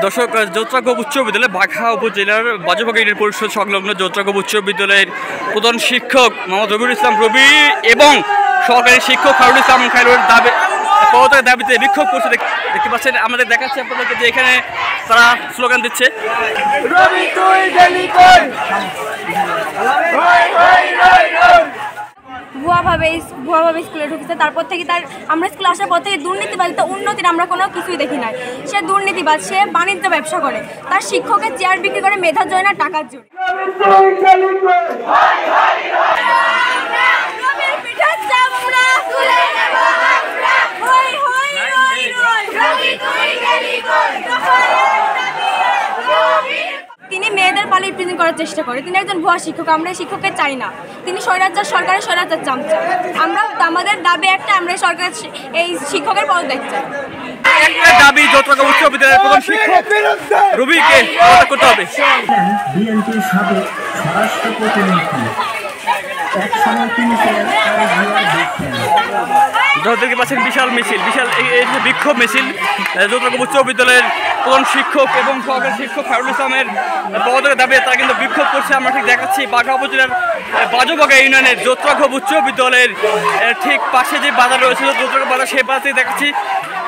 দর্শক, যোত্রাগোপ উচ্চ বিদ্যালয় বাঘা উপজেলার বাজুবাগা ইউনিয়ন পরিষদ সংলগ্ন যোত্রাগোপ উচ্চ বিদ্যালয়ের প্রধান শিক্ষক মোহাম্মদ রবিউল ইসলাম রবি এবং সহকারী শিক্ষক খায়রুল ইসলাম খায়রুল পদত্যাগের দাবিতে বিক্ষোভ করছে। দেখতে পাচ্ছেন, আমাদের দেখাচ্ছে আপনাদেরকে যে এখানে তারা স্লোগান দিচ্ছে। ভুয়াভাবে স্কুলে ঢুকেছে। তারপর থেকে আমরা স্কুলে আসার পর থেকে দুর্নীতিবাজ, উন্নতির আমরা কোনো কিছুই দেখি নাই। সে দুর্নীতিবাজ, সে বাণিজ্য ব্যবসা করে, তার শিক্ষকের চেয়ার বিক্রি করে মেধার জন্য না টাকার জন্য। তিনি মেয়েদের পালিয়ে প্রিজন করার চেষ্টা করে। তিনি একজন ভুয়া শিক্ষক। আমরা এই শিক্ষককে চাই না। তিনি স্বৈরাচার, সরকারের স্বৈরাচার চামচা। আমরা আমাদের দাবি একটা, আমরা সরকার এই শিক্ষকের পদত্যাগ চাই। দাবি যোত্রাগোপ উচ্চ বিদ্যালয়ের প্রধান শিক্ষক রবিকে পদত্যাগ করতে হবে। বিএনপির সাবেক স্বরাষ্ট্র প্রতিমন্ত্রী একসময় তিনি ছিলেন দেখতে পাচ্ছেন বিশাল মিছিল, বিক্ষোভ মিছিল। যোত্রাগোপ উচ্চ বিদ্যালয়ের প্রধান শিক্ষক এবং সহকারী শিক্ষক খায়রুল ইসলামের পদত্যাগের দাবিতে তারা কিন্তু বিক্ষোভ করছে। আমরা ঠিক দেখাচ্ছি বাঘা উপজেলার বাজুবাগা ইউনিয়নের যোত্রাগোপ উচ্চ বিদ্যালয়ের ঠিক পাশে যে বাজার রয়েছে যোত্রাগোপ বাজার, সেই বাজার দেখাচ্ছি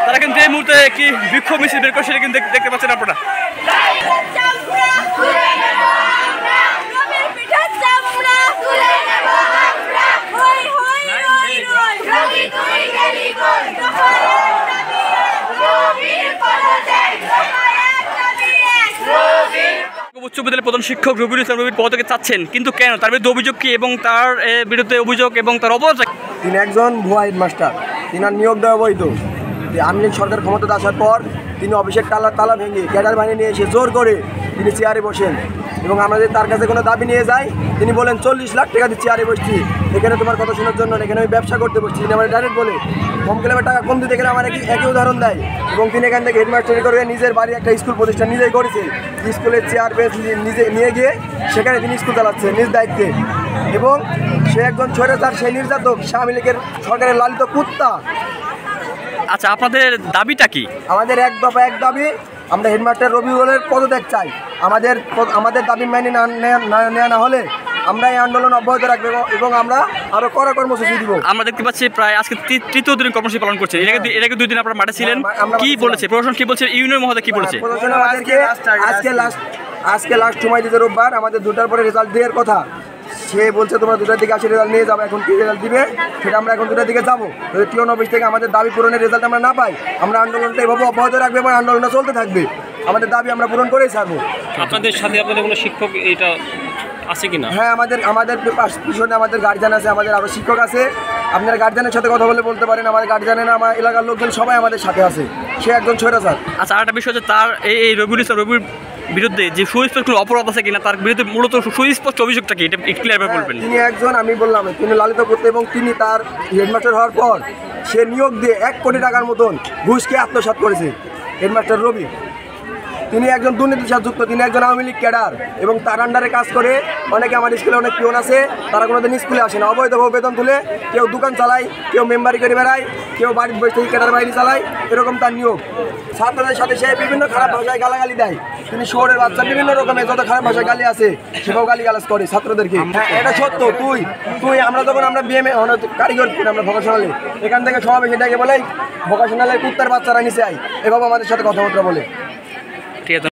তারা কিন্তু এই মুহূর্তে কি বিক্ষোভ মিছিল বের করে সেটা কিন্তু দেখতে পাচ্ছেন আপনারা। উচ্চ বিদ্যালয়ের প্রধান শিক্ষক রবিউল ইসলাম রবির পদত্যাগ চাচ্ছেন, কিন্তু কেন? তার বিরুদ্ধে অভিযোগ কি এবং তার বিরুদ্ধে অভিযোগ এবং তার অবস্থা? তিনি একজন ভুয়া হেডমাস্টার। তিনার নিয়োগ দেওয়া বৈধ। আওয়ামী লীগ সরকার ক্ষমতাতে আসার পর তিনি অফিসের তালা ভেঙে ক্যাডার বাহিনী নিয়ে এসে জোর করে তিনি চেয়ারে বসেন এবং আমাদের তার কাছে কোনো দাবি নিয়ে যাই, তিনি বলেন 40 লাখ টাকা দিয়ে চেয়ারে বসছি, এখানে তোমার কথা শোনার জন্য, এখানে আমি ব্যবসা করতে বসছি। তিনি আমার ডাইরেক্ট বলে কম ক্লাবে টাকা কম দিতে গেলে আমার একই উদাহরণ দেয়। এবং তিনি এখান থেকে হেডমাস্টারি করে নিজের বাড়ি একটা স্কুল প্রতিষ্ঠান নিজেই করেছে। স্কুলের চেয়ার বেঞ্চ নিজে নিয়ে গিয়ে সেখানে তিনি স্কুল চালাচ্ছে নিজ দায়িত্বে। এবং সে একজন স্বৈরাচার, সেই নির্যাতক, আওয়ামী লীগের সরকারের লালিত কুত্তা। আচ্ছা, আপনাদের দাবিটা কি? আমাদের এক দাবি, আমরা হেডমাস্টার রবিউলের পদত্যাগ চাই। আমাদের দাবি মেনে নেওয়া না হলে আমরা এই আন্দোলন অব্যাহত রাখবো এবং আমরা আরো কড়া কর্মসূচি দিব। আমরা দেখতে পাচ্ছি প্রায় আজকে তৃতীয় দিন কর্মসূচি পালন করছে। এটাকে 2 দিন আপনারা মাঠে ছিলেন, কি বলেছে প্রশাসন, কি বলছে ইউনিয়ন মহোদয়, কি বলেছে? প্রশাসন আমাদেরকে আজকে লাস্ট সময় দিতে, রোববার আমাদের 2টার পরে রেজাল্ট দেওয়ার কথা। সে বলছে তোমরা 2টার দিকে আসে রেজাল্ট নিয়ে যাবো। এখন কি রেজাল্ট দিবে সেটা আমরা এখন 2টার দিকে যাবো। যদি টিওন অফিস থেকে আমাদের দাবি পূরণের রেজাল্ট আমরা না পাই, আমরা আন্দোলনটা এভাবে অব্যাহত রাখবো এবং আন্দোলনটা চলতে থাকবে। আমাদের দাবি আমরা পূরণ করেই ছাড়বো। আপনাদের সাথে আপনাদের কোনো শিক্ষক এটা আছে কিনা? হ্যাঁ, আমাদের পিছনে আমাদের গার্জিয়ান আছে, আমাদের আরও শিক্ষক আছে। আপনার গার্জিয়ানের সাথে কথা বলতে পারেন। আমাদের গার্জিয়ানের, আমার এলাকার লোকজন সবাই আমাদের সাথে আছে। সে একজন স্বৈরাচার। আচ্ছা, আরেকটা বিষয় হচ্ছে তার এই রবিউল ইসলাম রবির বিরুদ্ধে যে সুস্পষ্ট কোনো অপরাধ আছে কিনা, তার বিরুদ্ধে মূলত সুস্পষ্ট অভিযোগটা কি, এটা ক্লিয়ারভাবে বলবেন? তিনি একজন, আমি বললাম, তিনি লালিত করতে এবং তিনি তার হেডমাস্টার হওয়ার পর সে নিয়োগ দিয়ে 1 কোটি টাকার মতন ঘুষকে আত্মসাৎ করেছে হেডমাস্টার রবি। তিনি একজন দুর্নীতির সাথে যুক্ত। তিনি একজন আওয়ামী লীগ ক্যাডার এবং তার আন্ডারে কাজ করে অনেকে। আমার স্কুলে অনেক পিওন আছে, তারা কোনোদিন স্কুলে আসে না, অবৈধভাবে বেতন তুলে কেউ দোকান চালায়, কেউ মেম্বারি করে বেড়ায়, কেউ বাড়ির বসে থেকে ক্যাডার বাহিনী চালায়, এরকম তার নিয়োগ। ছাত্রদের সাথে সে বিভিন্ন খারাপ ভাষায় গালাগালি দেয়। তিনি শহরের বাচ্চা, বিভিন্ন রকমের যত খারাপ ভাষায় গালি আছে সেটাও গালিগালাজ করে ছাত্রদেরকে। এটা সত্য। আমরা যখন বিএমএ কারিগর, আমরা ভোকেশনালে এখান থেকে সমাবেশে ডেকে বলে ভোকেশনালের কুত্তার বাচ্চারা নিচে আয়, এভাবে আমাদের সাথে কথাবার্তা বলে।